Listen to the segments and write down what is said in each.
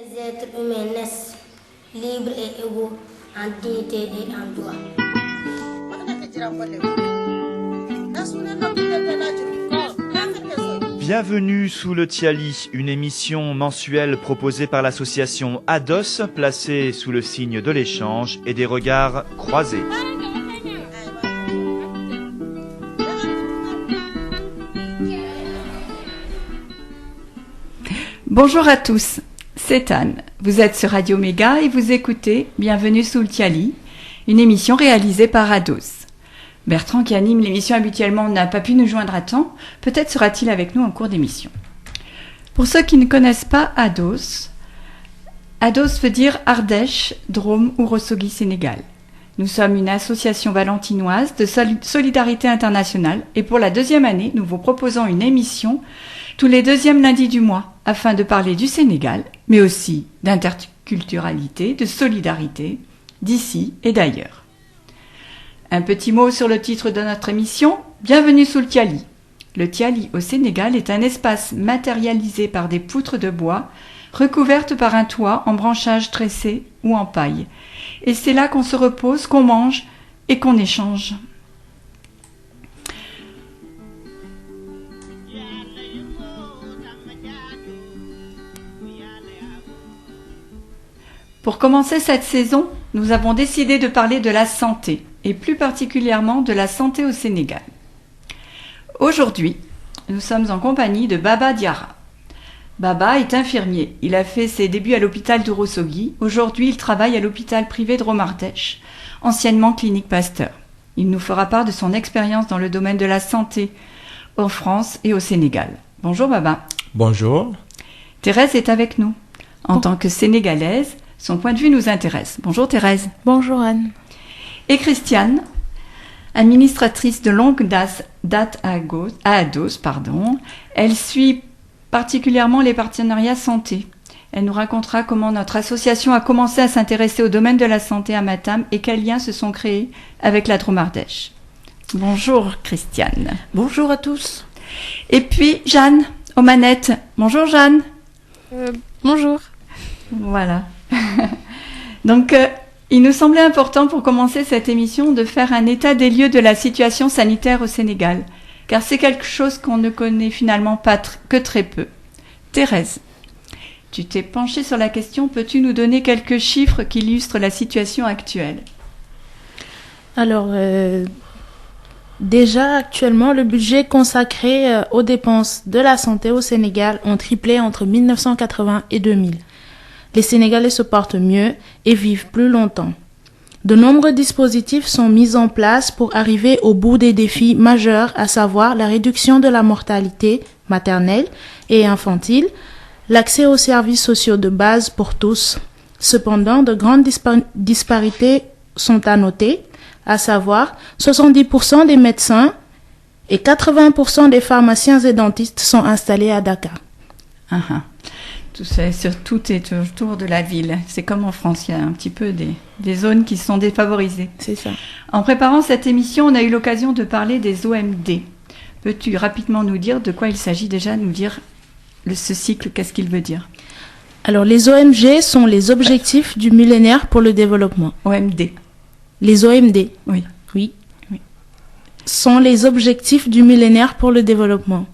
Les êtres humains naissent libres et égaux en dignité et en droit. Bienvenue sous le Tiali, une émission mensuelle proposée par l'association ADOS, placée sous le signe de l'échange et des regards croisés. Bonjour à tous, c'est Anne. Vous êtes sur Radio Méga et vous écoutez Bienvenue sous le Tiali, une émission réalisée par ADOS. Bertrand, qui anime l'émission habituellement, n'a pas pu nous joindre à temps. Peut-être sera-t-il avec nous en cours d'émission. Pour ceux qui ne connaissent pas ADOS, ADOS veut dire Ardèche, Drôme ou Ourossogui, Sénégal. Nous sommes une association valentinoise de solidarité internationale et pour la deuxième année, nous vous proposons une émission tous les deuxièmes lundis du mois afin de parler du Sénégal, mais aussi d'interculturalité, de solidarité, d'ici et d'ailleurs. Un petit mot sur le titre de notre émission, Bienvenue sous le Tiali. Le Tiali au Sénégal est un espace matérialisé par des poutres de bois recouvertes par un toit en branchages tressés ou en paille. Et c'est là qu'on se repose, qu'on mange et qu'on échange. Pour commencer cette saison, nous avons décidé de parler de la santé, et plus particulièrement de la santé au Sénégal. Aujourd'hui, nous sommes en compagnie de Baba Diarra. Baba est infirmier. Il a fait ses débuts à l'hôpital d'Ourossogui. Aujourd'hui, il travaille à l'hôpital privé de Drôme-Ardèche, anciennement clinique Pasteur. Il nous fera part de son expérience dans le domaine de la santé en France et au Sénégal. Bonjour Baba. Bonjour. Thérèse est avec nous. En tant que Sénégalaise, son point de vue nous intéresse. Bonjour Thérèse. Bonjour Anne. Et Christiane, administratrice de longue date à ADOS. Elle suit particulièrement les partenariats santé. Elle nous racontera comment notre association a commencé à s'intéresser au domaine de la santé à Matam et quels liens se sont créés avec la Drôme-Ardèche. Bonjour Christiane. Bonjour à tous. Et puis Jeanne, aux manettes. Bonjour Jeanne. Bonjour. Voilà. Donc, il nous semblait important pour commencer cette émission de faire un état des lieux de la situation sanitaire au Sénégal, car c'est quelque chose qu'on ne connaît finalement pas que très peu. Thérèse, tu t'es penchée sur la question, peux-tu nous donner quelques chiffres qui illustrent la situation actuelle ? Alors, déjà actuellement, le budget consacré aux dépenses de la santé au Sénégal ont triplé entre 1980 et 2000. Les Sénégalais se portent mieux et vivent plus longtemps. De nombreux dispositifs sont mis en place pour arriver au bout des défis majeurs, à savoir la réduction de la mortalité maternelle et infantile, l'accès aux services sociaux de base pour tous. Cependant, de grandes disparités sont à noter, à savoir 70% des médecins et 80% des pharmaciens et dentistes sont installés à Dakar. Tout est autour de la ville. C'est comme en France, il y a un petit peu des zones qui sont défavorisées. C'est ça. En préparant cette émission, on a eu l'occasion de parler des OMD. Peux-tu rapidement nous dire de quoi il s'agit déjà, nous dire ce cycle, qu'est-ce qu'il veut dire ? Alors, les OMG sont les objectifs du millénaire pour le développement. OMD. Les OMD. Oui. Sont les objectifs du millénaire pour le développement.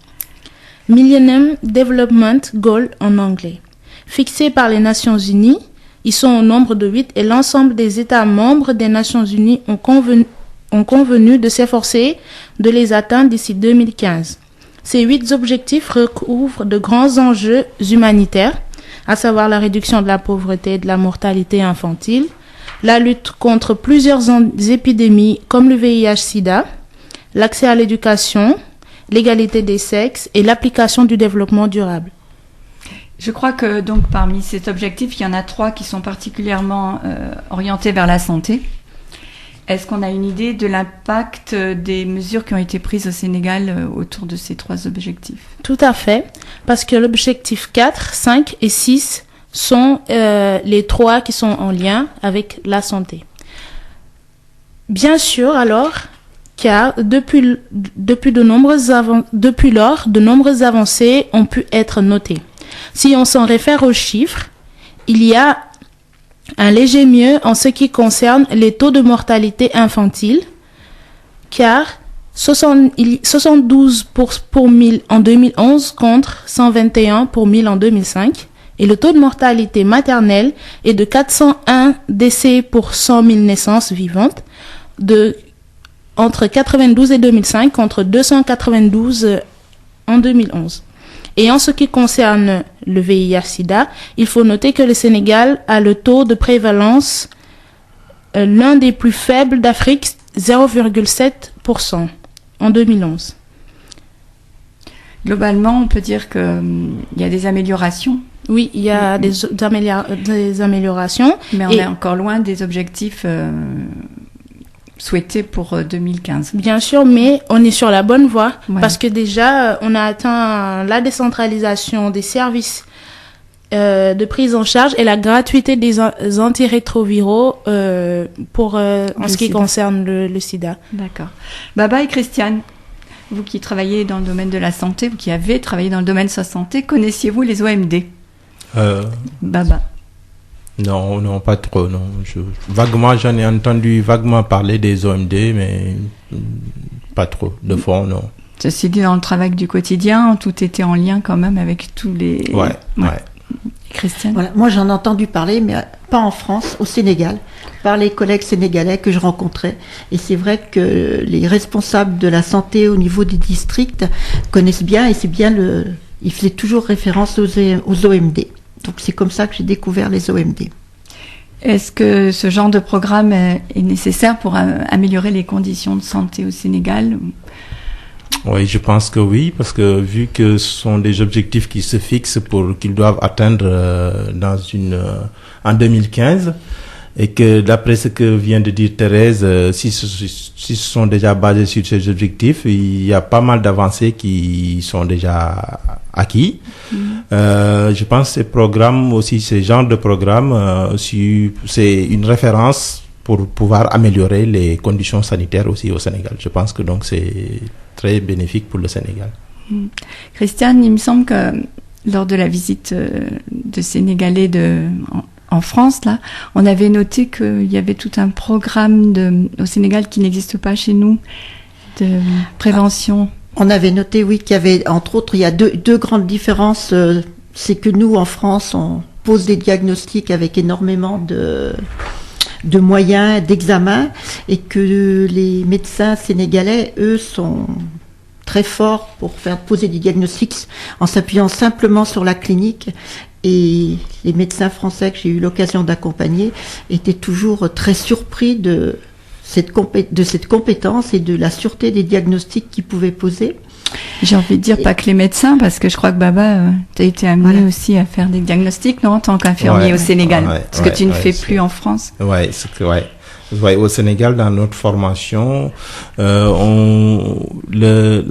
Millennium Development Goal en anglais. Fixés par les Nations Unies, ils sont au nombre de 8 et l'ensemble des États membres des Nations Unies ont convenu de s'efforcer de les atteindre d'ici 2015. Ces 8 objectifs recouvrent de grands enjeux humanitaires, à savoir la réduction de la pauvreté et de la mortalité infantile, la lutte contre plusieurs épidémies comme le VIH-Sida, l'accès à l'éducation, l'égalité des sexes et l'application du développement durable. Je crois que donc parmi ces objectifs, il y en a 3 qui sont particulièrement orientés vers la santé. Est-ce qu'on a une idée de l'impact des mesures qui ont été prises au Sénégal autour de ces 3 objectifs ? Tout à fait, parce que l'objectif 4, 5 et 6 sont les 3 qui sont en lien avec la santé. Bien sûr, alors, car depuis lors, de nombreuses avancées ont pu être notées. Si on s'en réfère aux chiffres, il y a un léger mieux en ce qui concerne les taux de mortalité infantile, car 72 pour 1000 en 2011 contre 121 pour 1000 en 2005. Et le taux de mortalité maternelle est de 401 décès pour 100 000 naissances vivantes, entre 92 et 2005 contre 292 en 2011. Et en ce qui concerne le VIH-Sida, il faut noter que le Sénégal a le taux de prévalence l'un des plus faibles d'Afrique, 0,7% en 2011. Globalement, on peut dire qu'il y a des améliorations. Oui, il y a des améliorations. Mais on est encore loin des objectifs souhaités pour 2015. Bien sûr, mais on est sur la bonne voie. Ouais. Parce que déjà, on a atteint la décentralisation des services de prise en charge et la gratuité des antirétroviraux pour en ce qui concerne le sida. D'accord. Baba et Christiane, vous qui travaillez dans le domaine de la santé, vous qui avez travaillé dans le domaine de la santé, connaissiez-vous les OMD? Baba. Non, pas trop, non. Vaguement, j'en ai entendu vaguement parler des OMD, mais pas trop. De fond, non. Ceci dit, dans le travail du quotidien, tout était en lien quand même avec tous les... Ouais. Christiane? Voilà. Moi, j'en ai entendu parler, mais pas en France, au Sénégal, par les collègues sénégalais que je rencontrais. Et c'est vrai que les responsables de la santé au niveau des districts connaissent bien, et c'est bien ils faisaient toujours référence aux OMD. Donc c'est comme ça que j'ai découvert les OMD. Est-ce que ce genre de programme est nécessaire pour améliorer les conditions de santé au Sénégal? Oui, je pense que oui, parce que vu que ce sont des objectifs qui se fixent qu'ils doivent atteindre en 2015, et que d'après ce que vient de dire Thérèse, si ce sont déjà basés sur ces objectifs, il y a pas mal d'avancées qui sont déjà acquis. Je pense que ces programmes aussi, ces genres de programmes, c'est une référence pour pouvoir améliorer les conditions sanitaires aussi au Sénégal. Je pense que donc c'est très bénéfique pour le Sénégal. Christiane, il me semble que lors de la visite de Sénégalais en France, là, on avait noté qu'il y avait tout un programme au Sénégal qui n'existe pas chez nous, de prévention. On avait noté, oui, qu'il y avait, entre autres, il y a deux grandes différences. C'est que nous, en France, on pose des diagnostics avec énormément de moyens, d'examens, et que les médecins sénégalais, eux, sont très forts pour poser des diagnostics en s'appuyant simplement sur la clinique. Et les médecins français que j'ai eu l'occasion d'accompagner étaient toujours très surpris de cette compétence et de la sûreté des diagnostics qu'ils pouvaient poser. J'ai envie de dire pas que les médecins, parce que je crois que Baba, tu as été amené aussi à faire des diagnostics, non, en tant qu'infirmier au Sénégal, ce que tu ne fais plus en France. Ouais, au Sénégal, dans notre formation, la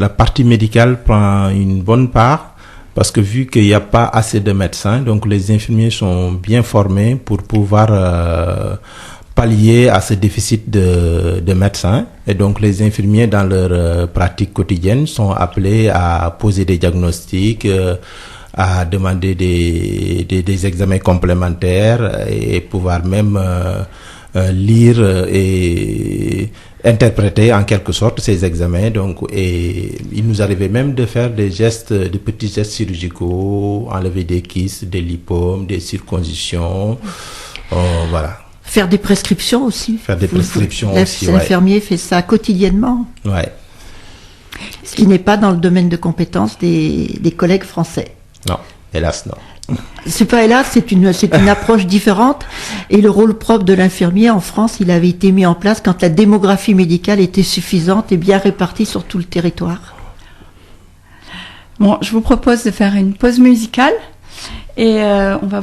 partie médicale prend une bonne part. Parce que vu qu'il n'y a pas assez de médecins, donc les infirmiers sont bien formés pour pouvoir pallier à ce déficit de médecins. Et donc les infirmiers, dans leur pratique quotidienne, sont appelés à poser des diagnostics, à demander des examens complémentaires et pouvoir même lire et interpréter en quelque sorte ces examens. Donc, et il nous arrivait même de faire des petits gestes chirurgicaux, enlever des kystes, des lipomes, des circoncisions, voilà. Faire des prescriptions aussi. L'infirmier fait ça quotidiennement. Ouais. Ce qui n'est pas dans le domaine de compétences des collègues français. Non, hélas non. C'est pas hélas, c'est une approche différente. Et le rôle propre de l'infirmier en France, il avait été mis en place quand la démographie médicale était suffisante et bien répartie sur tout le territoire. Bon, je vous propose de faire une pause musicale et on va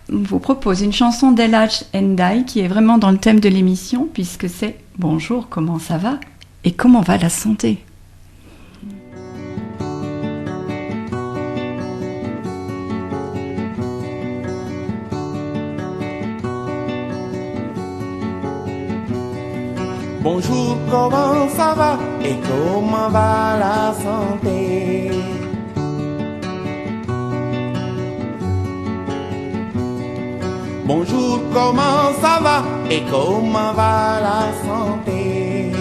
vous propose une chanson d'Elhadj Ndiaye qui est vraiment dans le thème de l'émission puisque c'est « Bonjour, comment ça va ?» et « Comment va la santé ?» Bonjour, comment ça va et comment va la santé? Bonjour, comment ça va et comment va la santé?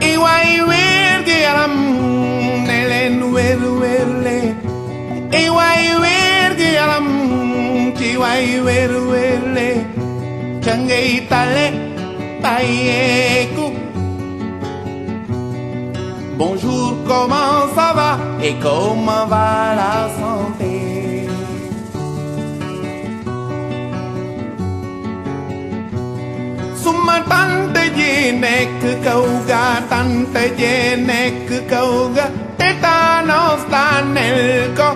Iwai wergi yaram nelen werle. Iwai wergi yaram kiwai werle. Changei tale tayeku. Bonjour, comment ça va et comment va la santé? Suma tante ji nekk kaw ga, tante ji nekk kaw ga, tétanos daaneel ko,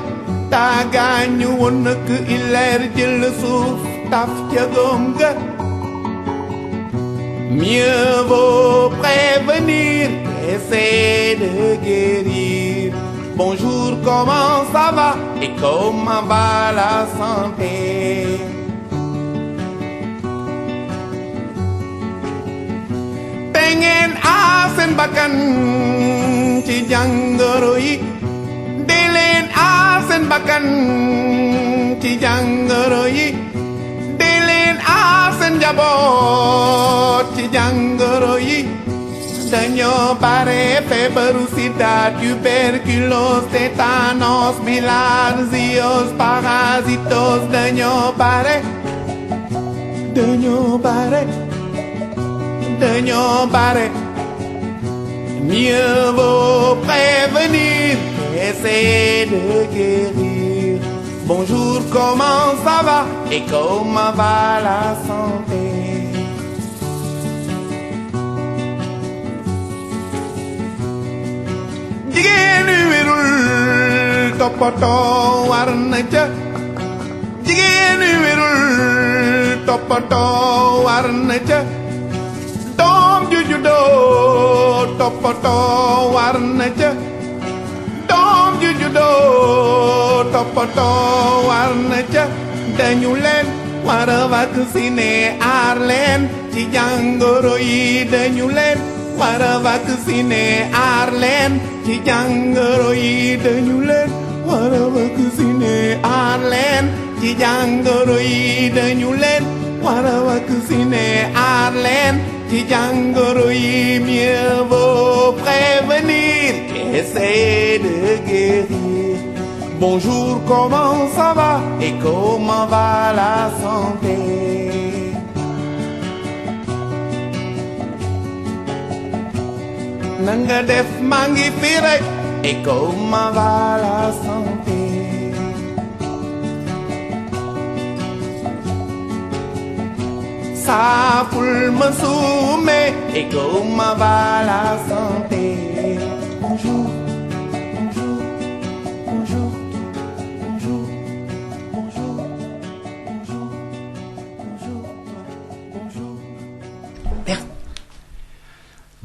daa gaañu woon nak ileer jël suuf taf ca góom ga. Mieux vaut prévenir qu'essayer de guérir. Bonjour, comment ça va et comment va la santé? Pengen asen bakkan ci jàngoro yi. Deleen asen bakkan ci jàngoro yi. Deleen asen njaboot ci jàngoro yi. Dañoo bare feebaru sida, tuberculose, tétanos, bilharziose, parasitos. Dañoo bare, dañoo bare, dañoo bare. Mieux vaut prévenir qu'essayer de guérir. Bonjour, comment ça va et comment va la santé? Jigéenu wérul toppatoo war na ca. Jigéenu wérul toppatoo war na ca. Doom ju juddoo toppatoo war na ca. Doom ju juddoo toppatoo war na ca. Dañu leen war a vacciner aar leen ci jàngoro yi. Dañu leen war a vacciner aar leen ci jàngoro yi. Dañu leen war a vacciner aar leen ci jàngoro yi. Dañu leen war a vacciner aar leen ci jàngoro yi. Mieux vaut prévenir qu'essayer de guérir. Bonjour, comment ça va et comment va la santé? Nanga def maa ngi fi rek et comment va la santé? Saaful ma suume et comment va la santé? Bonjour, bonjour, bonjour, bonjour, bonjour, bonjour, bonjour, bonjour.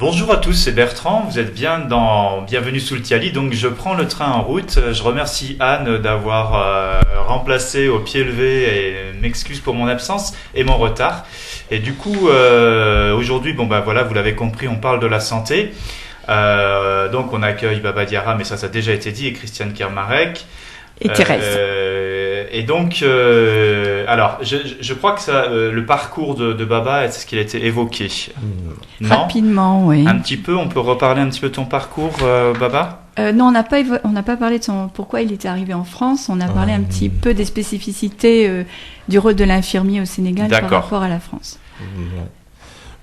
Bonjour à tous, c'est Bertrand, vous êtes bien dans Bienvenue sous le Tiali, donc je prends le train en route. Je remercie Anne d'avoir remplacé au pied levé et m'excuse pour mon absence et mon retard. Et du coup, aujourd'hui, voilà, vous l'avez compris, on parle de la santé. Donc on accueille Baba Diarra, mais ça a déjà été dit, et Christiane Kermarek. Et Thérèse. Et donc, alors, je crois que ça, le parcours de Baba, c'est ce qu'il a été évoqué. Non ? Rapidement, oui. Un petit peu, on peut reparler un petit peu de ton parcours, Baba ? Non, on n'a pas parlé de pourquoi il était arrivé en France. On a parlé un petit peu des spécificités du rôle de l'infirmier au Sénégal par rapport à la France.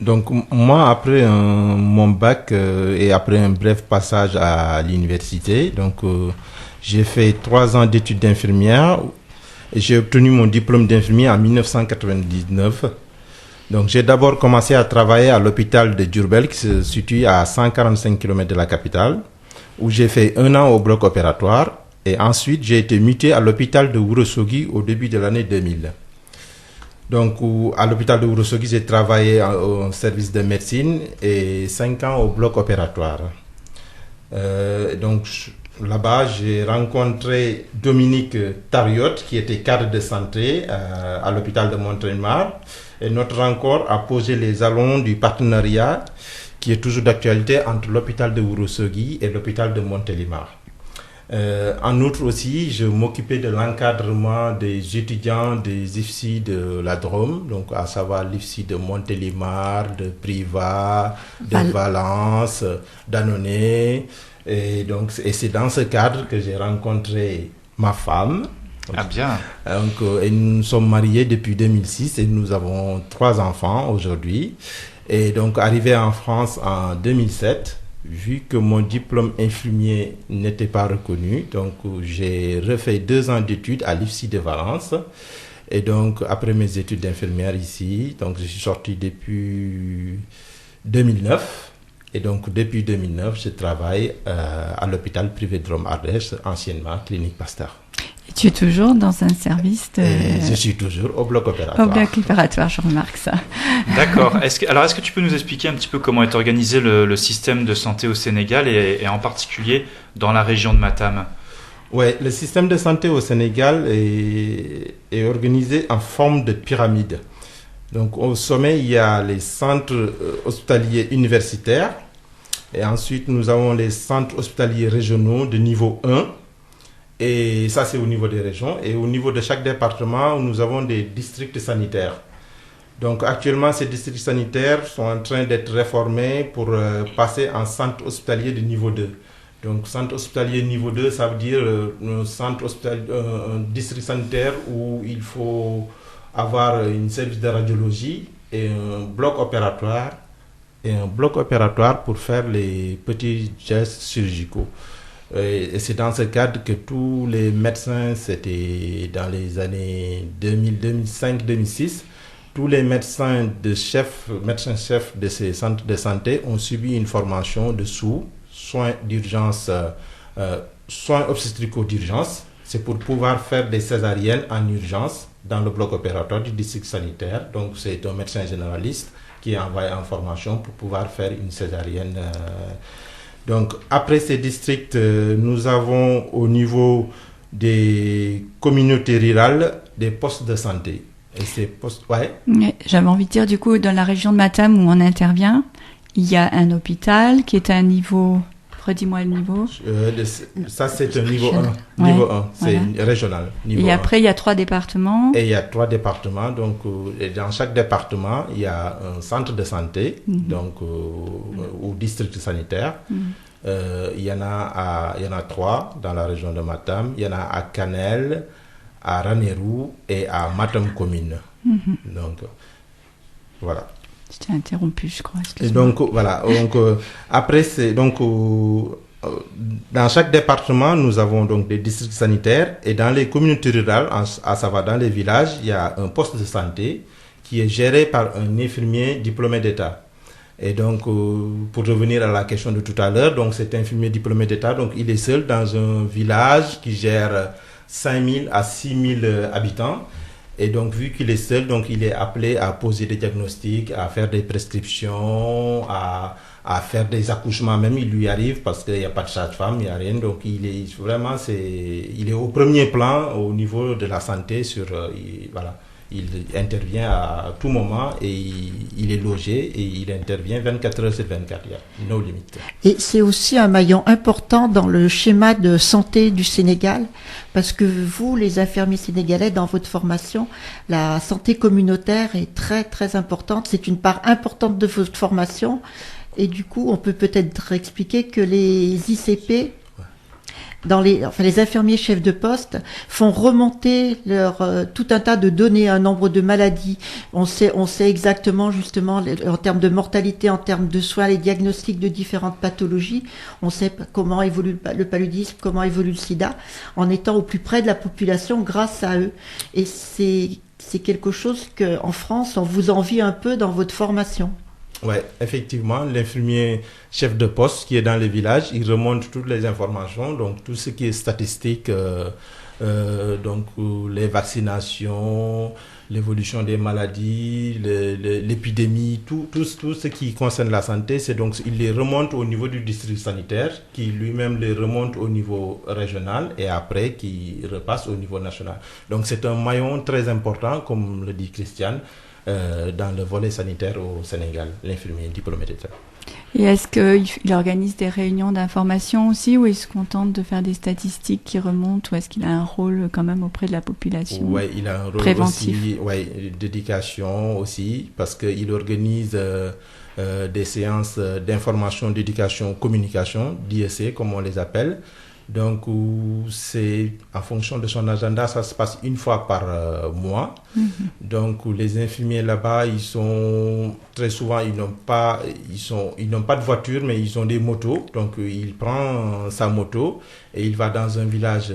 Donc moi, après mon bac et après un bref passage à l'université, donc j'ai fait 3 ans d'études d'infirmière. J'ai obtenu mon diplôme d'infirmier en 1999. Donc j'ai d'abord commencé à travailler à l'hôpital de Diourbel, qui se situe à 145 km de la capitale, où j'ai fait 1 an au bloc opératoire. Et ensuite, j'ai été muté à l'hôpital de Ourossogui au début de l'année 2000. Donc, à l'hôpital de Ourossogui, j'ai travaillé au service de médecine et 5 ans au bloc opératoire. Donc, là-bas, j'ai rencontré Dominique Tariot, qui était cadre de santé à l'hôpital de Montélimar. Et notre rencontre a posé les jalons du partenariat qui est toujours d'actualité entre l'hôpital de Ourossogui et l'hôpital de Montélimar. En outre aussi, je m'occupais de l'encadrement des étudiants des IFSI de la Drôme, donc à savoir l'IFSI de Montélimar, de Privas, de Valence, d'Annonay. Et c'est dans ce cadre que j'ai rencontré ma femme. Ah bien. Et nous sommes mariés depuis 2006 et nous avons 3 enfants aujourd'hui. Et donc arrivé en France en 2007, vu que mon diplôme infirmier n'était pas reconnu, donc j'ai refait 2 ans d'études à l'IFSI de Valence. Et donc après mes études d'infirmière ici, donc je suis sorti depuis 2009. Et donc depuis 2009, je travaille à l'hôpital privé de Drôme-Ardèche, anciennement Clinique Pasteur. Et tu es toujours dans un service de... Je suis toujours au bloc opératoire. Au bloc opératoire, je remarque ça. D'accord. Est-ce que tu peux nous expliquer un petit peu comment est organisé le système de santé au Sénégal et en particulier dans la région de Matam? Oui, le système de santé au Sénégal est organisé en forme de pyramide. Donc au sommet, il y a les centres hospitaliers universitaires. Et ensuite, nous avons les centres hospitaliers régionaux de niveau 1. Et ça, c'est au niveau des régions. Et au niveau de chaque département, nous avons des districts sanitaires. Donc actuellement, ces districts sanitaires sont en train d'être réformés pour passer en centre hospitalier de niveau 2. Donc centre hospitalier niveau 2, ça veut dire un district sanitaire où il faut avoir une service de radiologie et un bloc opératoire pour faire les petits gestes chirurgicaux. Et c'est dans ce cadre que tous les médecins, c'était dans les années 2000, 2005, 2006, tous les médecins chefs de ces centres de santé ont subi une formation de soins d'urgence, soins obstétricaux d'urgence. C'est pour pouvoir faire des césariennes en urgence dans le bloc opératoire du district sanitaire. Donc c'est un médecin généraliste qui est envoyé en formation pour pouvoir faire une césarienne. Donc après ces districts, nous avons au niveau des communautés rurales des postes de santé. Et ces postes, J'avais envie de dire, du coup, dans la région de Matam où on intervient, il y a un hôpital qui est à un niveau... Redis-moi le niveau. Ça, c'est un niveau 1. Niveau 1, c'est régional. Et après, il y a 3 départements. Et il y a 3 départements. Donc, dans chaque département, il y a un centre de santé, donc ou district sanitaire. Il y en a 3 dans la région de Matam. Il y en a à Kanel, à Ranérou et à Matam commune. Donc, voilà. Je t'ai interrompu, je crois. Et donc, voilà. Donc, après, c'est donc dans chaque département, nous avons donc des districts sanitaires et dans les communautés rurales, à savoir dans les villages, il y a un poste de santé qui est géré par un infirmier diplômé d'État. Et donc, pour revenir à la question de tout à l'heure, donc cet infirmier diplômé d'État, donc il est seul dans un village qui gère 5000 à 6000 habitants. Et donc, vu qu'il est seul, donc il est appelé à poser des diagnostics, à faire des prescriptions, à faire des accouchements. Même il lui arrive parce qu'il n'y a pas de sage-femme, il n'y a rien. Donc, il est au premier plan au niveau de la santé. Il intervient à tout moment et il est logé et il intervient 24 heures sur 24. Il y a no limites. Et c'est aussi un maillon important dans le schéma de santé du Sénégal, parce que vous, les infirmiers sénégalais, dans votre formation, la santé communautaire est très très importante. C'est une part importante de votre formation. Et du coup, on peut peut-être expliquer que les ICP, les infirmiers chefs de poste font remonter tout un tas de données, un nombre de maladies. On sait exactement, justement, en termes de mortalité, en termes de soins, les diagnostics de différentes pathologies. On sait comment évolue le paludisme, comment évolue le sida, en étant au plus près de la population grâce à eux. Et c'est quelque chose qu'en France, on vous envie un peu dans votre formation. Oui, effectivement, l'infirmier chef de poste qui est dans les villages, il remonte toutes les informations, donc tout ce qui est statistique, donc les vaccinations, l'évolution des maladies, l'épidémie, tout ce qui concerne la santé, il les remonte au niveau du district sanitaire, qui lui-même les remonte au niveau régional et après qui repasse au niveau national. Donc c'est un maillon très important, comme le dit Christiane, dans le volet sanitaire au Sénégal, l'infirmier diplômé d'État. Et est-ce qu'il organise des réunions d'information aussi, ou il se contente de faire des statistiques qui remontent, ou est-ce qu'il a un rôle quand même auprès de la population? Oui, il a un rôle préventif. aussi, d'éducation aussi, parce qu'il organise des séances d'information, d'éducation, communication, d'IEC comme on les appelle. Donc, c'est en fonction de son agenda, ça se passe une fois par mois. Donc, les infirmiers là-bas, ils sont très souvent, ils n'ont pas de voiture, mais ils ont des motos. Donc, il prend sa moto et il va dans un village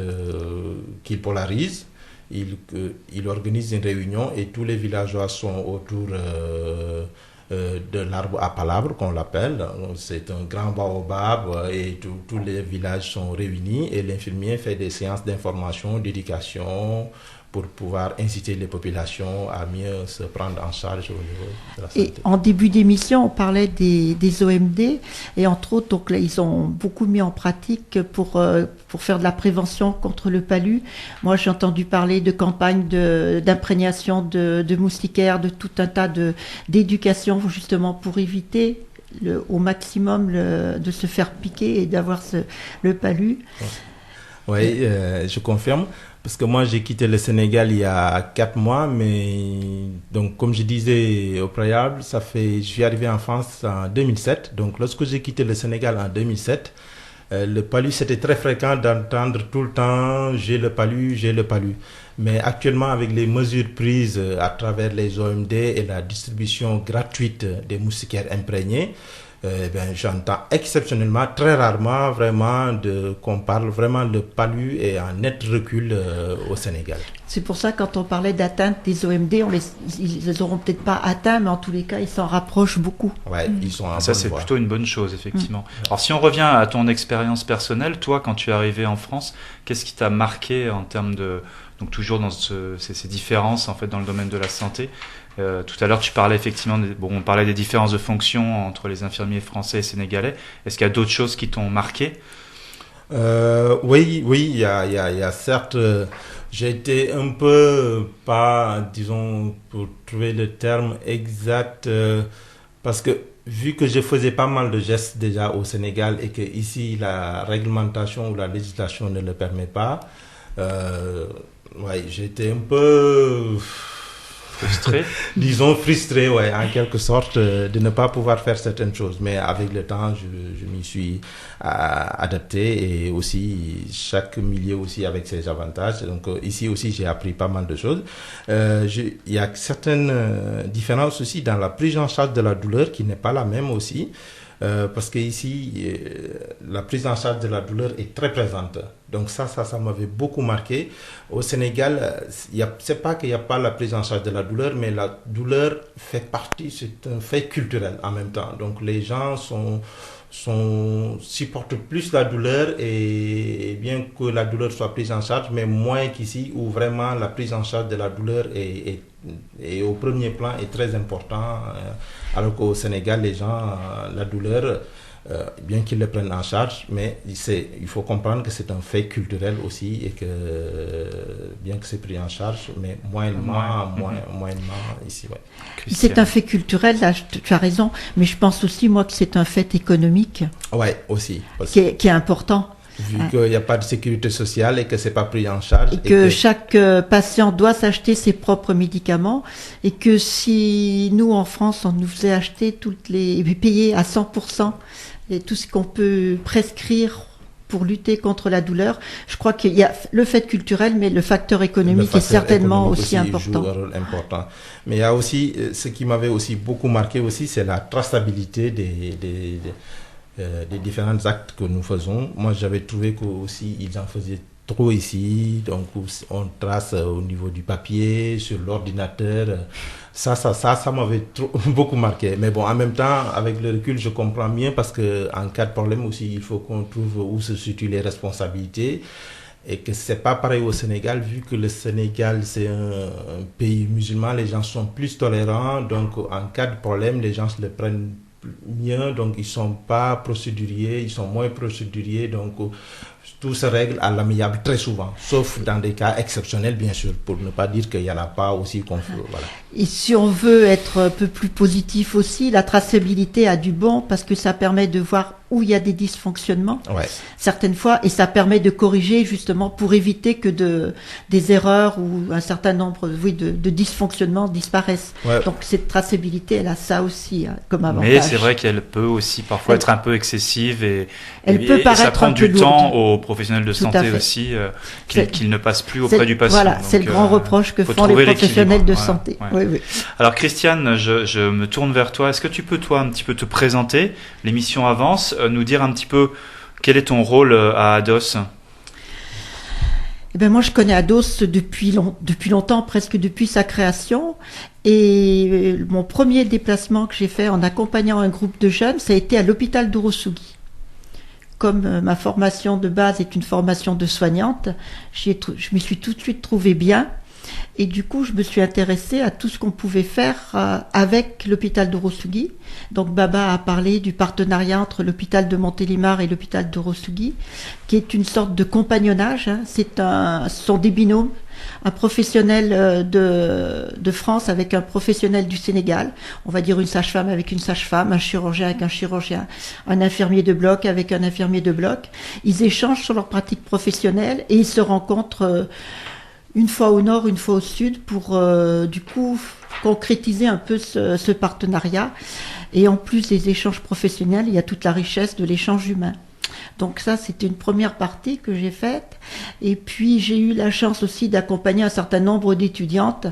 qu'il polarise. Il organise une réunion et tous les villageois sont autour de l'arbre à palabres qu'on l'appelle. C'est un grand baobab et tous les villages sont réunis et l'infirmier fait des séances d'information, d'éducation pour pouvoir inciter les populations à mieux se prendre en charge au niveau de la santé. Et en début d'émission, on parlait des OMD et entre autres, donc là, ils ont beaucoup mis en pratique pour faire de la prévention contre le palu. Moi, j'ai entendu parler de campagnes d'imprégnation de moustiquaires, de tout un tas d'éducation justement pour éviter au maximum de se faire piquer et d'avoir le palu. Oui, je confirme. Parce que moi, j'ai quitté le Sénégal il y a 4 mois, mais donc comme je disais au préalable, je suis arrivé en France en 2007. Donc lorsque j'ai quitté le Sénégal en 2007, le palu, c'était très fréquent d'entendre tout le temps « j'ai le palu ». Mais actuellement, avec les mesures prises à travers les OMD et la distribution gratuite des moustiquaires imprégnés, j'entends exceptionnellement, très rarement, vraiment, qu'on parle vraiment le palu et en net recul au Sénégal. C'est pour ça, quand on parlait d'atteinte des OMD, ils les auront peut-être pas atteints, mais en tous les cas, ils s'en rapprochent beaucoup. Ouais, ils sont en Ça, bonne c'est voie. plutôt une bonne chose, effectivement. Alors, si on revient à ton expérience personnelle, toi, quand tu es arrivé en France, qu'est-ce qui t'a marqué en termes de... Donc, toujours dans ces différences, en fait, dans le domaine de la santé. Tout à l'heure, tu parlais effectivement, on parlait des différences de fonction entre les infirmiers français et sénégalais. Est-ce qu'il y a d'autres choses qui t'ont marqué? Oui, il y a certes, j'ai été un peu, disons, pour trouver le terme exact, parce que vu que je faisais pas mal de gestes déjà au Sénégal et que ici la réglementation ou la législation ne le permet pas, j'étais un peu... Frustré. Disons frustré, en quelque sorte, de ne pas pouvoir faire certaines choses. Mais avec le temps, je m'y suis adapté et aussi chaque milieu aussi avec ses avantages. Donc ici aussi, j'ai appris pas mal de choses. Il y a certaines différences aussi dans la prise en charge de la douleur qui n'est pas la même aussi. Parce que ici, la prise en charge de la douleur est très présente. Donc ça m'avait beaucoup marqué. Au Sénégal, c'est pas qu'il n'y a pas la prise en charge de la douleur, mais la douleur fait partie, c'est un fait culturel en même temps. Donc les gens supportent plus la douleur et bien que la douleur soit prise en charge, mais moins qu'ici où vraiment la prise en charge de la douleur est au premier plan est très important. Alors qu'au Sénégal, les gens, la douleur, bien qu'ils le prennent en charge, mais il faut comprendre que c'est un fait culturel aussi et que bien que c'est pris en charge, mais moyennement ici. Ouais. C'est un fait culturel, là, tu as raison, mais je pense aussi, moi, que c'est un fait économique. Ouais, aussi. Qui est important. Vu qu'il n'y a pas de sécurité sociale et que c'est pas pris en charge. Et que chaque patient doit s'acheter ses propres médicaments et que si nous, en France, on nous faisait acheter payer à 100% et tout ce qu'on peut prescrire pour lutter contre la douleur, je crois qu'il y a le fait culturel, mais le facteur économique est certainement aussi important. Joue un rôle important. Mais il y a aussi, ce qui m'avait aussi beaucoup marqué aussi, c'est la traçabilité des différents actes que nous faisons. Moi, j'avais trouvé qu'aussi, ils en faisaient trop ici. Donc, on trace au niveau du papier, sur l'ordinateur. Ça m'avait beaucoup marqué. Mais bon, en même temps, avec le recul, je comprends bien parce qu'en cas de problème aussi, il faut qu'on trouve où se situent les responsabilités. Et que c'est pas pareil au Sénégal, vu que le Sénégal, c'est un pays musulman, les gens sont plus tolérants. Donc, en cas de problème, les gens se le prennent mieux, donc ils sont pas procéduriers, ils sont moins procéduriers, donc tout se règle à l'amiable très souvent, sauf dans des cas exceptionnels, bien sûr, pour ne pas dire qu'il n'y en a pas aussi voilà. Et si on veut être un peu plus positif aussi, la traçabilité a du bon parce que ça permet de voir où il y a des dysfonctionnements, Ouais. certaines fois, et ça permet de corriger justement pour éviter que des erreurs ou un certain nombre de dysfonctionnements disparaissent. Ouais. Donc cette traçabilité, elle a ça aussi comme avantage. Mais c'est vrai qu'elle peut aussi parfois être un peu excessive et peut ça paraître prend un peu du temps lourde. aux professionnels de Tout à santé fait. aussi C'est- qu'ils ne passent plus auprès du patient. Voilà, Donc, c'est le grand reproche que faut font les trouver professionnels de l'équilibre. santé. Ouais. Oui, oui. Alors Christiane, je me tourne vers toi. Est-ce que tu peux toi un petit peu te présenter? L'émission avance, nous dire un petit peu quel est ton rôle à Ados? Eh ben moi, je connais Ados depuis longtemps, presque depuis sa création. Et mon premier déplacement que j'ai fait en accompagnant un groupe de jeunes, ça a été à l'hôpital d'Urosugi. Comme ma formation de base est une formation de soignante, je me suis tout de suite trouvée bien. Et du coup, je me suis intéressée à tout ce qu'on pouvait faire avec l'hôpital d'Urosugi. Donc, Baba a parlé du partenariat entre l'hôpital de Montélimar et l'hôpital d'Urosugi, qui est une sorte de compagnonnage. Hein. Ce sont des binômes. Un professionnel de France avec un professionnel du Sénégal, on va dire une sage-femme avec une sage-femme, un chirurgien avec un chirurgien, un infirmier de bloc avec un infirmier de bloc. Ils échangent sur leur pratique professionnelle et ils se rencontrent une fois au nord, une fois au sud pour du coup concrétiser un peu ce partenariat. Et en plus des échanges professionnels, il y a toute la richesse de l'échange humain. Donc ça, c'était une première partie que j'ai faite. Et puis, j'ai eu la chance aussi d'accompagner un certain nombre d'étudiantes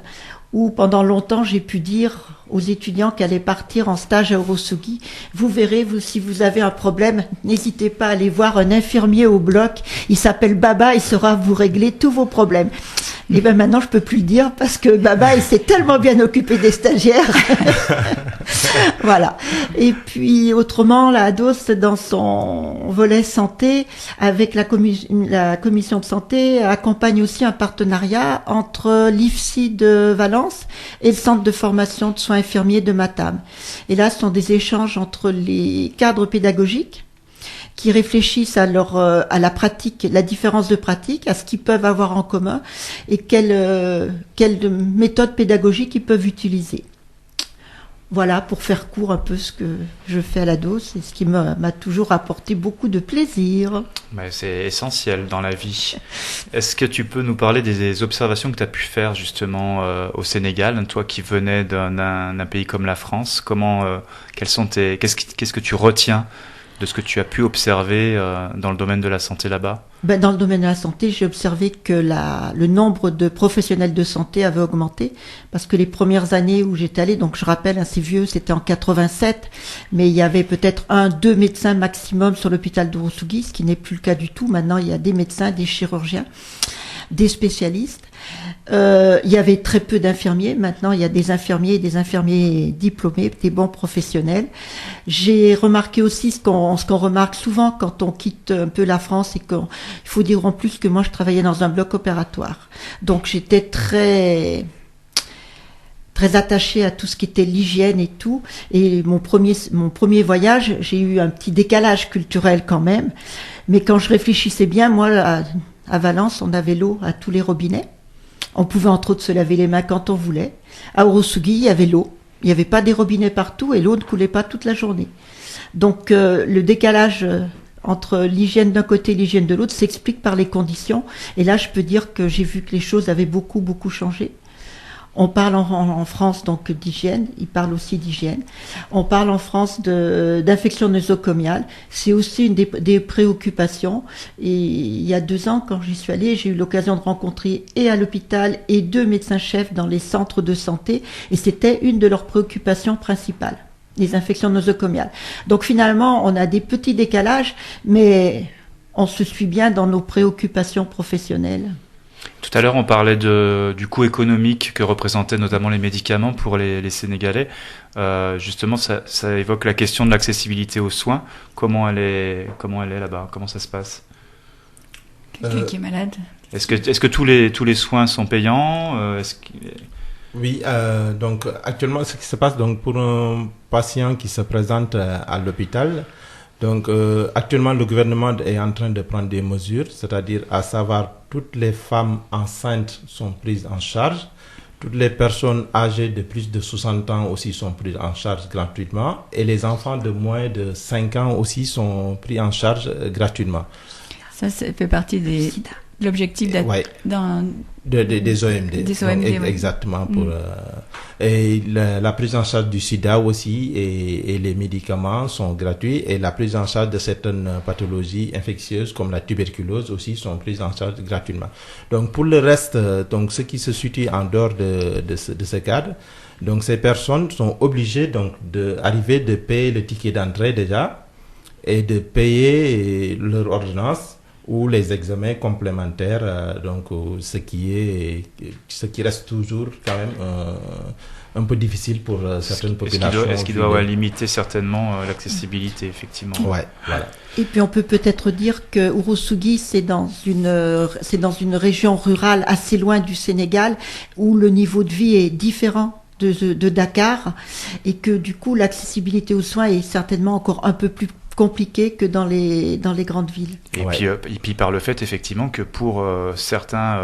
où pendant longtemps, j'ai pu dire aux étudiants qui allaient partir en stage à Urosugi, vous verrez, si vous avez un problème, n'hésitez pas à aller voir un infirmier au bloc. Il s'appelle Baba, il saura vous régler tous vos problèmes. Et ben maintenant, je peux plus le dire parce que Baba, il s'est tellement bien occupé des stagiaires. Voilà. Et puis, autrement, la Ados, dans son volet santé, avec la commission de santé, accompagne aussi un partenariat entre l'IFSI de Valence et le centre de formation de soins infirmiers de Matam. Et là, ce sont des échanges entre les cadres pédagogiques qui réfléchissent à la pratique, la différence de pratique, à ce qu'ils peuvent avoir en commun et quelles méthodes pédagogiques ils peuvent utiliser. Voilà, pour faire court un peu ce que je fais à l'Ados et ce qui m'a toujours apporté beaucoup de plaisir. Mais c'est essentiel dans la vie. Est-ce que tu peux nous parler des observations que tu as pu faire justement au Sénégal, toi qui venais d'un pays comme la France? Qu'est-ce que tu retiens de ce que tu as pu observer dans le domaine de la santé là-bas? Dans le domaine de la santé, j'ai observé que le nombre de professionnels de santé avait augmenté parce que les premières années où j'étais allée, donc je rappelle, c'est vieux, c'était en 87, mais il y avait peut-être 1-2 médecins maximum sur l'hôpital d'Urosugi, ce qui n'est plus le cas du tout. Maintenant, il y a des médecins, des chirurgiens, des spécialistes. Il y avait très peu d'infirmiers. Maintenant, il y a des infirmiers et des infirmiers diplômés, des bons professionnels. J'ai remarqué aussi ce qu'on remarque souvent quand on quitte un peu la France et qu'il faut dire en plus que moi, je travaillais dans un bloc opératoire. Donc, j'étais très attachée à tout ce qui était l'hygiène et tout. Et mon premier voyage, j'ai eu un petit décalage culturel quand même. Mais quand je réfléchissais bien, moi, à Valence, on avait l'eau à tous les robinets. On pouvait entre autres se laver les mains quand on voulait. À Urosugi, il y avait l'eau. Il n'y avait pas des robinets partout et l'eau ne coulait pas toute la journée. Donc le décalage entre l'hygiène d'un côté et l'hygiène de l'autre s'explique par les conditions. Et là, je peux dire que j'ai vu que les choses avaient beaucoup, beaucoup changé. On parle en France donc d'hygiène, ils parlent aussi d'hygiène. On parle en France d'infection nosocomiale, c'est aussi une des préoccupations. Et il y a 2 ans, quand j'y suis allée, j'ai eu l'occasion de rencontrer et à l'hôpital et 2 médecins-chefs dans les centres de santé, et c'était une de leurs préoccupations principales, les infections nosocomiales. Donc finalement, on a des petits décalages, mais on se suit bien dans nos préoccupations professionnelles. Tout à l'heure, on parlait du coût économique que représentaient notamment les médicaments pour les Sénégalais. Justement, ça évoque la question de l'accessibilité aux soins. Comment elle est là-bas? Comment ça se passe? Quelqu'un qui est malade? Est-ce que tous les soins sont payants? Oui, donc actuellement, ce qui se passe donc pour un patient qui se présente à l'hôpital, Donc actuellement, le gouvernement est en train de prendre des mesures, c'est-à-dire à savoir toutes les femmes enceintes sont prises en charge, toutes les personnes âgées de plus de 60 ans aussi sont prises en charge gratuitement et les enfants de moins de 5 ans aussi sont pris en charge gratuitement. Ça fait partie de l'objectif Ouais. Des OMD. Des OMD, Donc, ouais. exactement. Et la prise en charge du sida aussi et les médicaments sont gratuits et la prise en charge de certaines pathologies infectieuses comme la tuberculose aussi sont prises en charge gratuitement. Donc pour le reste, donc ce qui se situe en dehors de ce cadre, donc ces personnes sont obligées donc de payer le ticket d'entrée déjà et de payer leur ordonnance ou les examens complémentaires, ce qui reste toujours quand même un peu difficile pour certaines populations. Est-ce qu'il doit limiter certainement l'accessibilité, effectivement. Ouais, voilà. Et puis on peut peut-être dire que Ourossogui, c'est dans une région rurale assez loin du Sénégal où le niveau de vie est différent de Dakar et que du coup l'accessibilité aux soins est certainement encore un peu plus compliqué que dans les grandes villes. Et puis par le fait effectivement que pour certains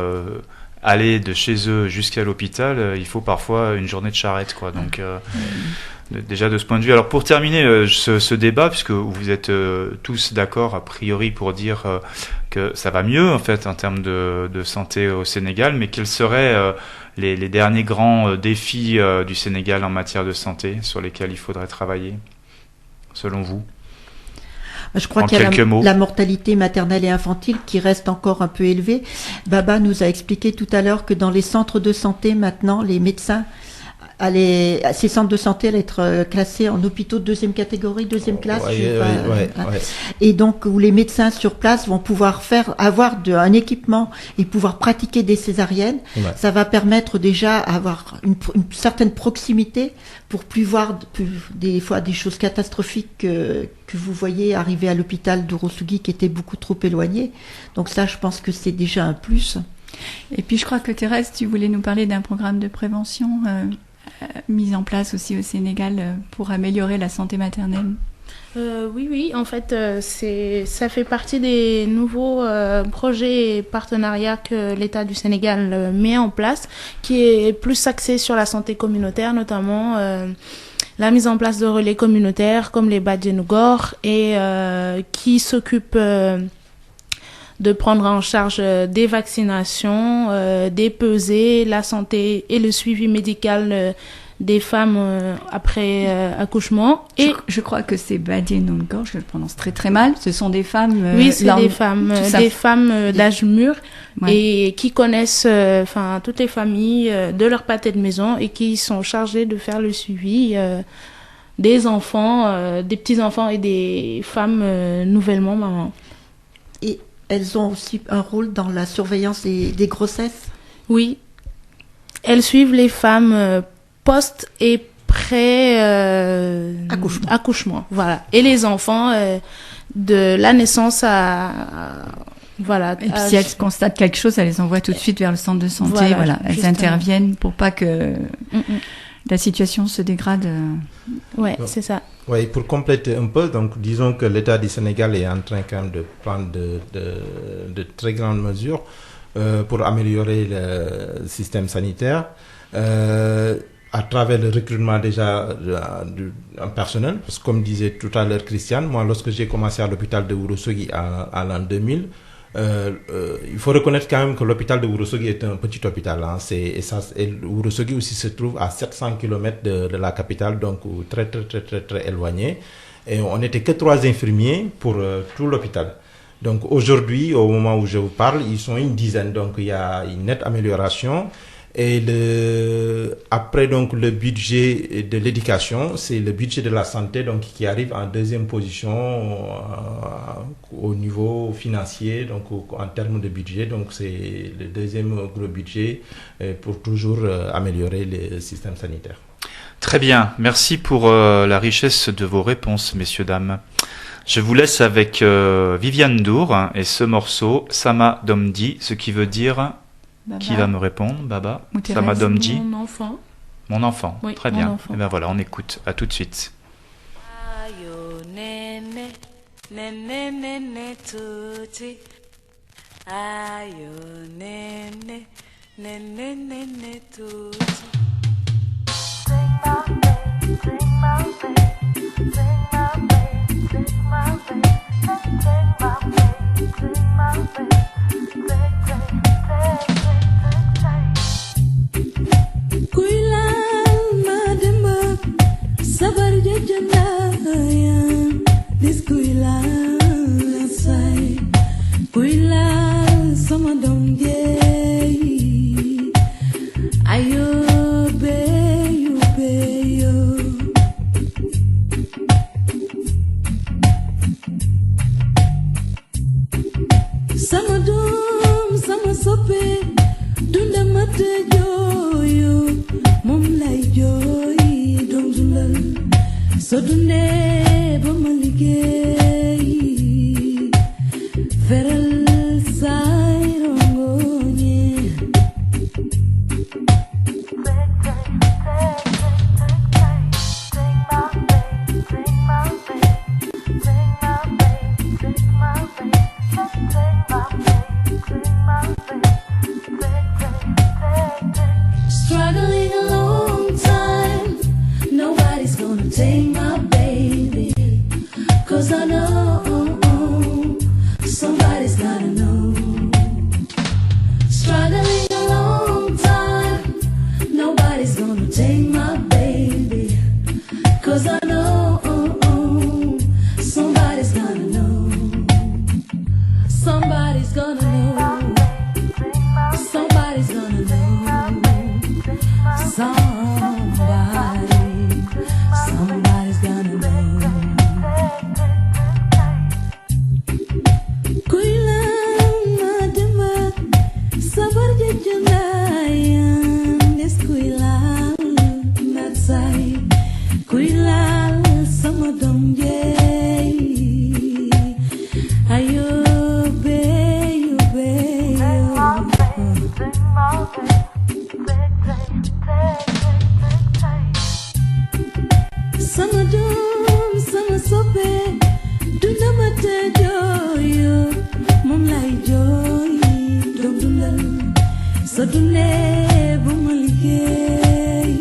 aller de chez eux jusqu'à l'hôpital, il faut parfois une journée de charrette, quoi. Donc déjà de ce point de vue. Alors pour terminer ce débat, puisque vous êtes tous d'accord a priori pour dire que ça va mieux en fait en termes de santé au Sénégal, mais quels seraient les derniers grands défis du Sénégal en matière de santé sur lesquels il faudrait travailler, selon vous? Je crois qu'il y a la mortalité maternelle et infantile qui reste encore un peu élevée. Baba nous a expliqué tout à l'heure que dans les centres de santé, maintenant, les médecins, ces centres de santé allaient être classés en hôpitaux de deuxième catégorie, deuxième classe. Et donc, où les médecins sur place vont pouvoir avoir un équipement et pouvoir pratiquer des césariennes. Ouais. Ça va permettre déjà avoir une certaine proximité pour plus voir des fois des choses catastrophiques que vous voyez arriver à l'hôpital d'Ourossogui qui était beaucoup trop éloigné. Donc ça, je pense que c'est déjà un plus. Et puis, je crois que Thérèse, tu voulais nous parler d'un programme de prévention mis en place aussi au Sénégal pour améliorer la santé maternelle. Oui, en fait, ça fait partie des nouveaux projets et partenariats que l'État du Sénégal met en place, qui est plus axé sur la santé communautaire, notamment la mise en place de relais communautaires comme les Badjenougor et qui s'occupent de prendre en charge des vaccinations, des pesées, la santé et le suivi médical des femmes après accouchement. Et je crois que c'est Badjenougor, je le prononce très très mal. Ce sont des femmes. Oui, c'est des femmes d'âge mûr et qui connaissent, toutes les familles de leur pâté de maison et qui sont chargées de faire le suivi des enfants, des petits enfants et des femmes nouvellement mamans. Et elles ont aussi un rôle dans la surveillance des grossesses. Oui, elles suivent les femmes post et pré accouchement, voilà. Et les enfants de la naissance voilà. Et puis si elles constatent quelque chose, elles les envoient tout de suite vers le centre de santé. Voilà. Elles justement. Interviennent pour pas que la situation se dégrade. Ouais, c'est ça. Oui, pour compléter un peu, donc disons que l'État du Sénégal est en train quand même de prendre de très grandes mesures pour améliorer le système sanitaire. À travers le recrutement déjà en personnel, parce que comme disait tout à l'heure Christiane, moi lorsque j'ai commencé à l'hôpital de Ourossogui à l'an 2000, il faut reconnaître quand même que l'hôpital de Ourossogui est un petit hôpital. Hein, et Ourossogui aussi se trouve à 700 km de la capitale, donc très éloigné. Et on n'était que 3 infirmiers pour tout l'hôpital. Donc aujourd'hui, au moment où je vous parle, ils sont une dizaine, donc il y a une nette amélioration. Et après donc le budget de l'éducation, c'est le budget de la santé donc qui arrive en deuxième position au niveau financier, donc en termes de budget. Donc c'est le deuxième gros budget pour toujours améliorer le système sanitaire. Très bien, merci pour la richesse de vos réponses, messieurs, dames. Je vous laisse avec Viviane Dour et ce morceau Sama Domdi, ce qui veut dire... Baba. Qui va me répondre, Baba? Sama Domdi. Mon enfant. Mon enfant, oui, très bien. Et bien voilà, on écoute. À tout de suite. nene nene tuti. Ayo nene nene nene tuti. Sing my baby, sing my baby, sing my baby, sing my baby, sing my baby, sing my baby, sing. Kuilal madema sabar jajanaya dis kuilal sai kuilal sama dongye ayo beyo beyo sama dom sama sope dunda mate joyo mom lay joy dom dundal so dunde ba ma liggéey feral say rongoñe struggling a long time, nobody's gonna take my baby, 'cause I know somebody's gotta know. Struggling a long time, nobody's gonna take my baby, 'cause I know somebody's gonna know. Somebody's gonna know. Somebody's gonna know. Somebody's gonna know. Kuilan madema sabar jajanayan des kuilan natsai kuilan sama dongye ayo beyo beyo sama dom sama sope dunda mate joyo mom lay joy dom dundal so dunde bu ma liggéey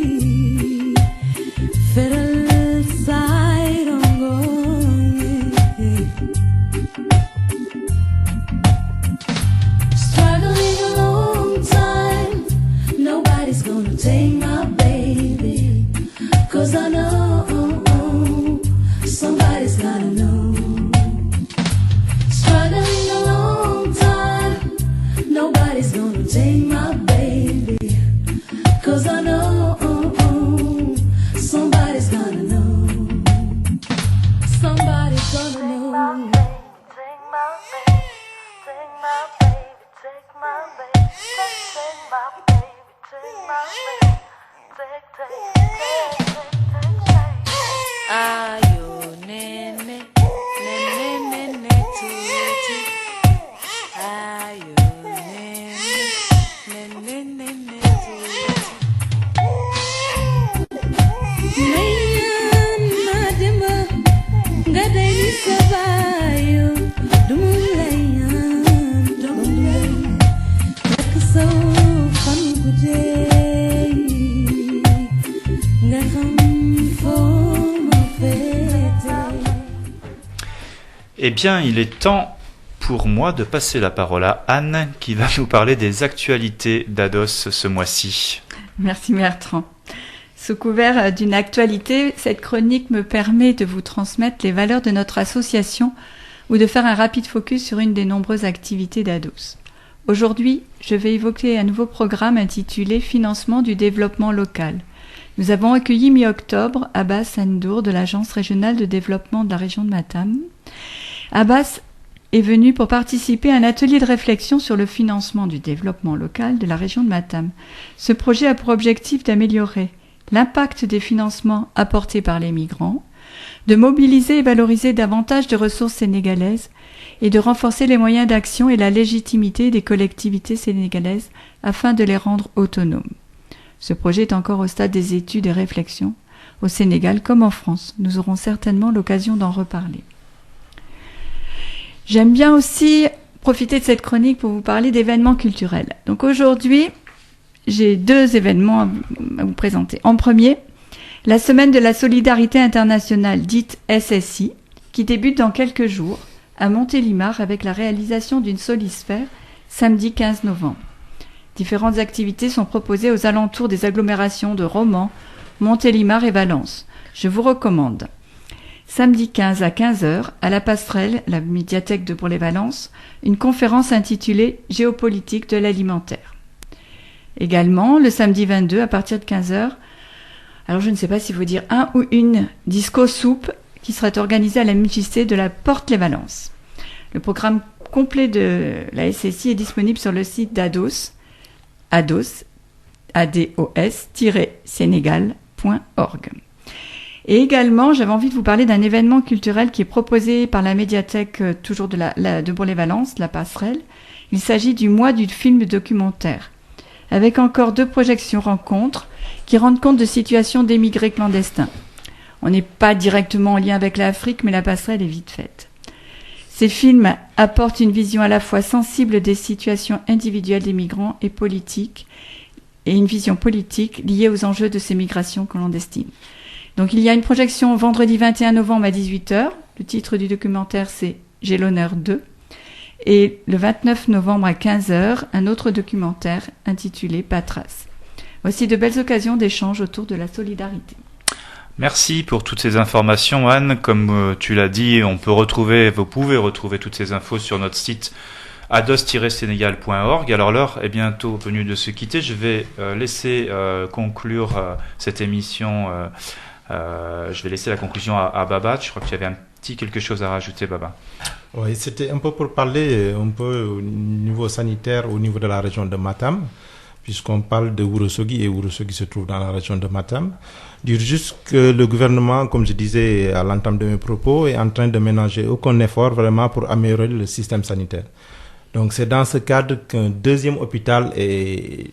feral say rongoñe struggling a long time, nobody's gonna take my baby, 'cause I know somebody's gotta know. Struggling a long time, nobody's gonna take my baby, 'cause I know somebody's gonna know. Somebody's gonna know. Take my baby, take my baby, take my baby, take my baby, take my baby, take. Ayo nene nene nene tuti. Ayo nene nene nene tuti. Mayan madema gadai sabayo dumulayan dumulay nakso fan guje ngam fo ma fete. Eh bien, il est temps pour moi de passer la parole à Anne qui va nous parler des actualités d'Ados ce mois-ci. Merci Bertrand. Sous couvert d'une actualité, cette chronique me permet de vous transmettre les valeurs de notre association ou de faire un rapide focus sur une des nombreuses activités d'Ados. Aujourd'hui, je vais évoquer un nouveau programme intitulé « Financement du développement local ». Nous avons accueilli mi-octobre Abbas Andour de l'Agence régionale de développement de la région de Matam. Abbas est venu pour participer à un atelier de réflexion sur le financement du développement local de la région de Matam. Ce projet a pour objectif d'améliorer l'impact des financements apportés par les migrants, de mobiliser et valoriser davantage de ressources sénégalaises et de renforcer les moyens d'action et la légitimité des collectivités sénégalaises afin de les rendre autonomes. Ce projet est encore au stade des études et réflexions, au Sénégal comme en France. Nous aurons certainement l'occasion d'en reparler. J'aime bien aussi profiter de cette chronique pour vous parler d'événements culturels. Donc aujourd'hui, j'ai 2 événements à vous présenter. En premier, la semaine de la solidarité internationale, dite SSI, qui débute dans quelques jours à Montélimar avec la réalisation d'une solisphère samedi 15 novembre. Différentes activités sont proposées aux alentours des agglomérations de Romans, Montélimar et Valence. Je vous recommande. Samedi 15 à 15h, à la Passerelle, la médiathèque de Bourg-les-Valences, une conférence intitulée « Géopolitique de l'alimentaire ». Également, le samedi 22, à partir de 15h, alors je ne sais pas s'il faut dire un ou une disco soupe qui sera organisée à la MJC de la Porte-les-Valences. Le programme complet de la SSI est disponible sur le site d'Ados, ados-sénégal.org. Et également, j'avais envie de vous parler d'un événement culturel qui est proposé par la médiathèque toujours de Bourg-les-Valences, la Passerelle. Il s'agit du mois du film documentaire, avec encore 2 projections rencontres qui rendent compte de situations d'émigrés clandestins. On n'est pas directement en lien avec l'Afrique, mais la passerelle est vite faite. Ces films apportent une vision à la fois sensible des situations individuelles des migrants et politique, et une vision politique liée aux enjeux de ces migrations clandestines. Donc il y a une projection vendredi 21 novembre à 18h. Le titre du documentaire c'est « J'ai l'honneur de ». Et le 29 novembre à 15h, un autre documentaire intitulé « Patras ». Voici de belles occasions d'échange autour de la solidarité. Merci pour toutes ces informations, Anne. Comme tu l'as dit, vous pouvez retrouver toutes ces infos sur notre site ados-sénégal.org. Alors l'heure est bientôt venue de se quitter. Je vais laisser conclure cette émission. Je vais laisser la conclusion à Baba. Je crois que tu avais un petit quelque chose à rajouter, Baba. Oui, c'était un peu pour parler un peu au niveau sanitaire, au niveau de la région de Matam, puisqu'on parle de Ourossogui et Ourossogui se trouve dans la région de Matam. Dire juste que le gouvernement, comme je disais à l'entame de mes propos, est en train de ménager aucun effort vraiment pour améliorer le système sanitaire. Donc c'est dans ce cadre qu'un 2e hôpital est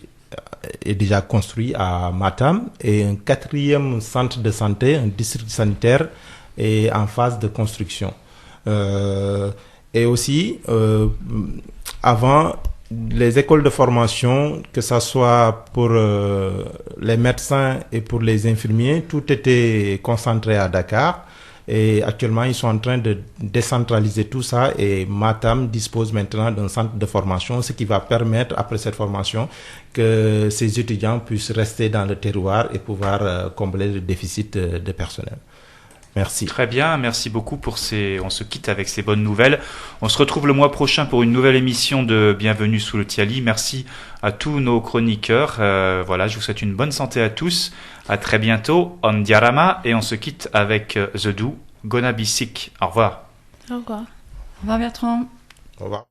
déjà construit à Matam et un 4e centre de santé, un district sanitaire, est en phase de construction. Et aussi, avant, les écoles de formation, que ce soit pour les médecins et pour les infirmiers, tout était concentré à Dakar. Et actuellement, ils sont en train de décentraliser tout ça et Matam dispose maintenant d'un centre de formation, ce qui va permettre, après cette formation, que ces étudiants puissent rester dans le terroir et pouvoir combler le déficit de personnel. Merci. Très bien, merci beaucoup on se quitte avec ces bonnes nouvelles. On se retrouve le mois prochain pour une nouvelle émission de Bienvenue sous le Tiali. Merci à tous nos chroniqueurs. Voilà, je vous souhaite une bonne santé à tous. À très bientôt. On diarama et on se quitte avec The Do, Gonna Be Sick. Au revoir. Au revoir. Au revoir Bertrand. Au revoir.